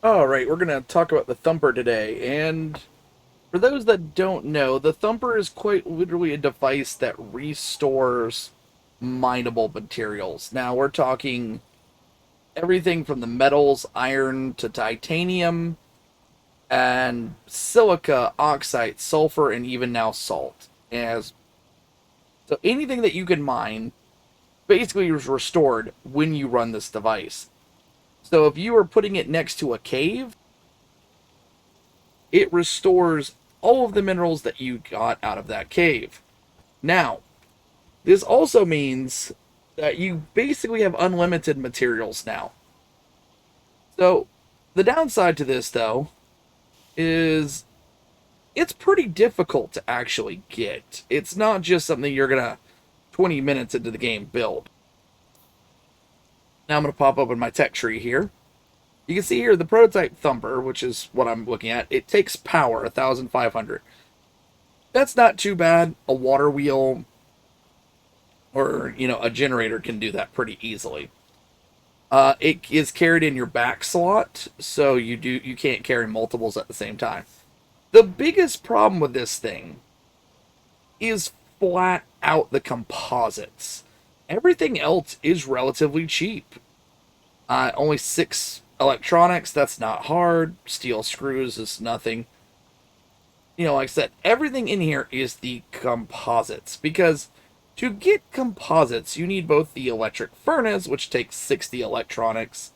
All right, we're going to talk about the Thumper today. And for those that don't know, the Thumper is quite literally a device that restores mineable materials. Now, we're talking everything from the metals, iron to titanium, and silica, oxide, sulfur, and even now salt. As so anything that you can mine basically is restored when you run this device. So if you are putting it next to a cave, it restores all of the minerals that you got out of that cave. Now, this also means that you basically have unlimited materials now. So, the downside to this, though, is it's pretty difficult to actually get. It's not just something you're gonna 20 minutes into the game build. Now I'm gonna pop open my tech tree here. You can see here the prototype Thumper, which is what I'm looking at. It takes power 1,500. That's not too bad. A water wheel or a generator can do that pretty easily. It is carried in your back slot, so you can't carry multiples at the same time. The biggest problem with this thing is flat out the composites. Everything else is relatively cheap. Only 6 electronics, that's not hard. Steel screws is nothing. Like I said, everything in here is the composites. Because to get composites, you need both the electric furnace, which takes 60 electronics,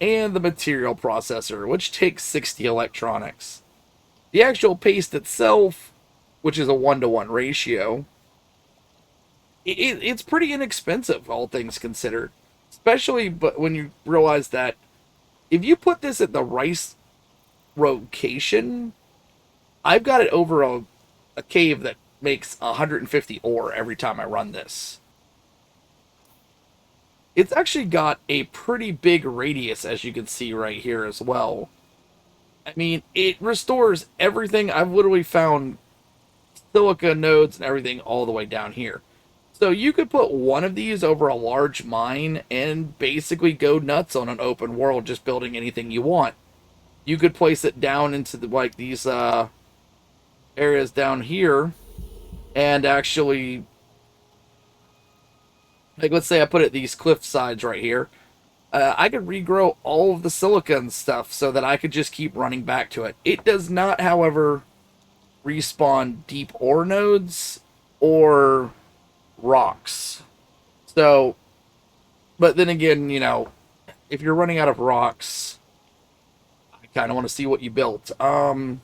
and the material processor, which takes 60 electronics. The actual paste itself, which is a 1-to-1 ratio, it's pretty inexpensive, all things considered. Especially but when you realize that if you put this at the rice location, I've got it over a cave that makes 150 ore every time I run this. It's actually got a pretty big radius, as you can see right here as well. I mean, it restores everything. I've literally found silica nodes and everything all the way down here. So you could put one of these over a large mine and basically go nuts on an open world, just building anything you want. You could place it down into these areas down here, and actually, let's say I put it these cliff sides right here. I could regrow all of the silica and stuff so that I could just keep running back to it. It does not, however, respawn deep ore nodes or rocks. So, but then again, if you're running out of rocks, I kind of want to see what you built. But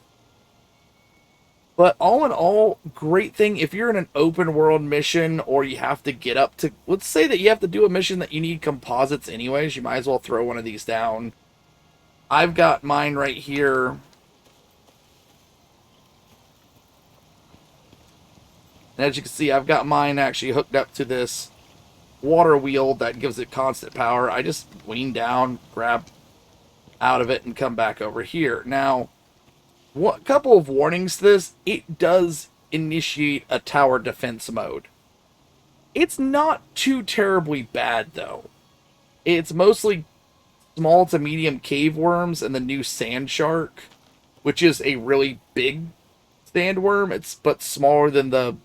all in all, great thing if you're in an open world mission or you have to get up to, let's say that you have to do a mission that you need composites anyways, you might as well throw one of these down. I've got mine right here. And as you can see, I've got mine actually hooked up to this water wheel that gives it constant power. I just lean down, grab out of it, and come back over here. Now, a couple of warnings to this. It does initiate a tower defense mode. It's not too terribly bad, though. It's mostly small to medium cave worms and the new sand shark, which is a really big sandworm. It's but smaller than the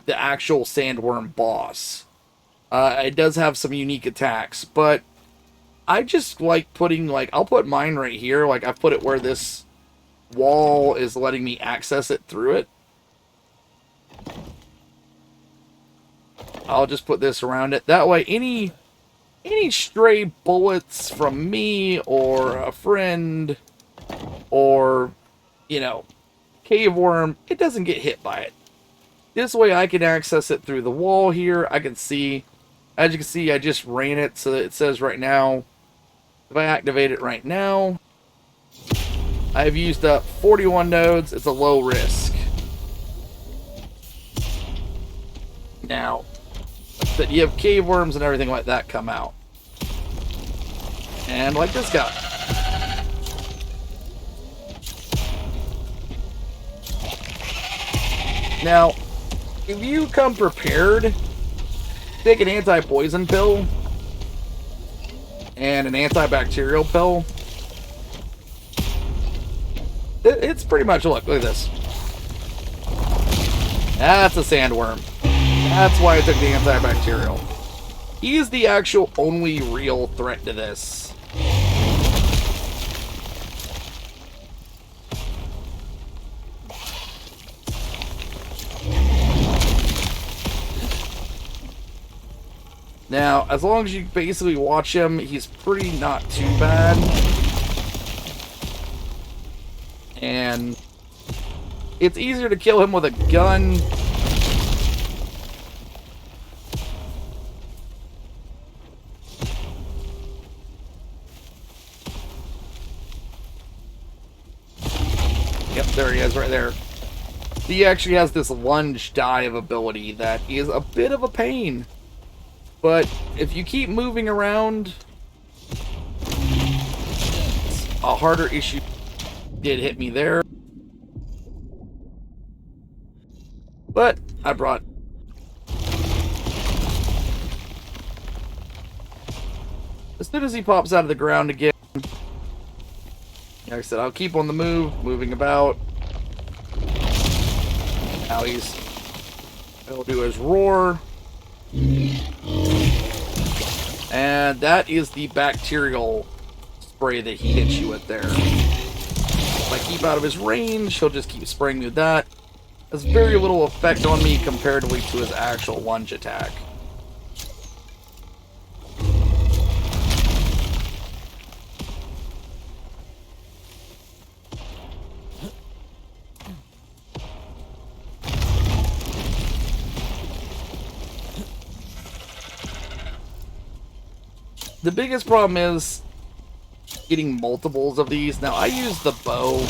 actual sandworm boss. It does have some unique attacks, but I just like putting, I'll put mine right here. I've put it where this wall is letting me access it through it. I'll just put this around it. That way, any stray bullets from me or a friend or, cave worm, it doesn't get hit by it. This way I can access it through the wall here. I can see, as you can see, I just ran it so that it says right now, if I activate it right now, I've used up 41 nodes. It's a low risk. Now, that you have cave worms and everything like that come out. And like this guy. Now, if you come prepared, take an anti-poison pill and an antibacterial pill. It's pretty much, look at this. That's a sandworm. That's why I took the antibacterial. He is the actual only real threat to this. Now, as long as you basically watch him, he's pretty not too bad. And it's easier to kill him with a gun. Yep, there he is right there. He actually has this lunge dive ability that is a bit of a pain. But if you keep moving around, it's a harder issue. Did hit me there. But I brought... As soon as he pops out of the ground again, like I said, I'll keep on the move, moving about. Now he'll do his roar. And that is the bacterial spray that he hits you with there. If I keep out of his range, he'll just keep spraying me with that. Has very little effect on me comparatively to his actual lunge attack. The biggest problem is getting multiples of these. Now, I use the bow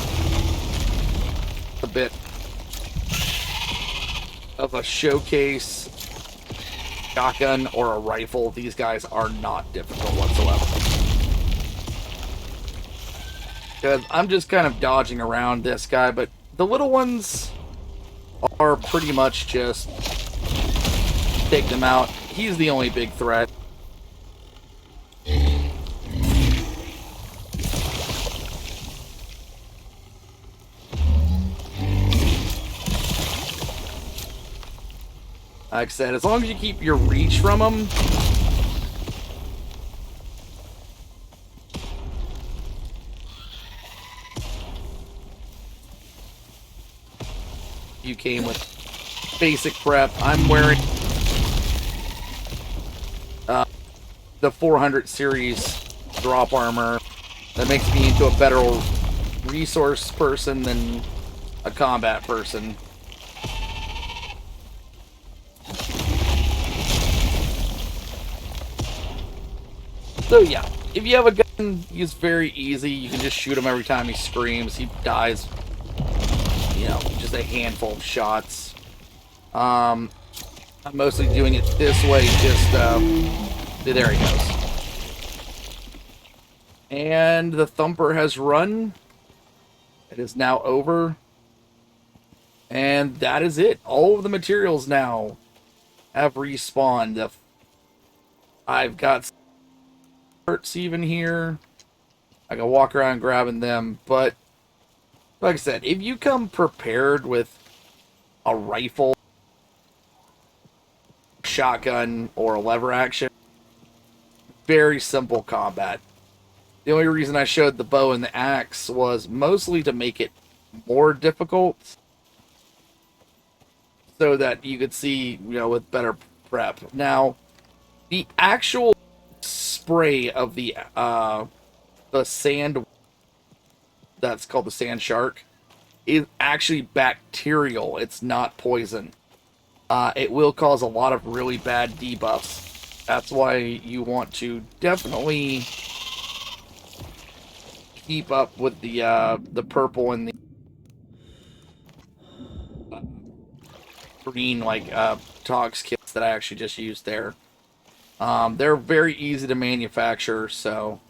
a bit of a showcase shotgun or a rifle. These guys are not difficult whatsoever. Because I'm just kind of dodging around this guy, but the little ones are pretty much just take them out. He's the only big threat. Like I said, as long as you keep your reach from them, you came with basic prep. I'm wearing the 400 series drop armor. That makes me into a better resource person than a combat person. So yeah, if you have a gun, he's very easy. You can just shoot him every time he screams. He dies, you know, just a handful of shots. I'm mostly doing it this way, just, there he goes. And the Thumper has run. It is now over. And that is it. All of the materials now have respawned. I've got hurts even here. I can walk around grabbing them, but like I said, if you come prepared with a rifle, shotgun, or a lever action, very simple combat. The only reason I showed the bow and the axe was mostly to make it more difficult so that you could see, you know, with better prep. Now, the actual spray of the sand, that's called the sand shark, is actually bacterial. It's not poison. It will cause a lot of really bad debuffs. That's why you want to definitely keep up with the purple and the green, like tox kits that I actually just used there. They're very easy to manufacture, so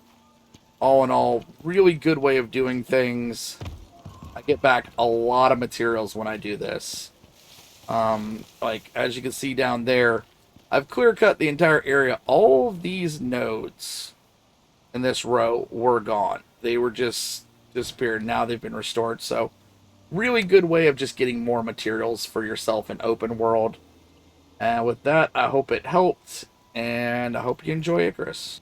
all in all, really good way of doing things. I get back a lot of materials when I do this. Like, as you can see down there, I've clear cut the entire area. All of these nodes in this row were gone. They were just disappeared. Now they've been restored. So really good way of just getting more materials for yourself in open world. And with that, I hope it helped, and I hope you enjoy Icarus.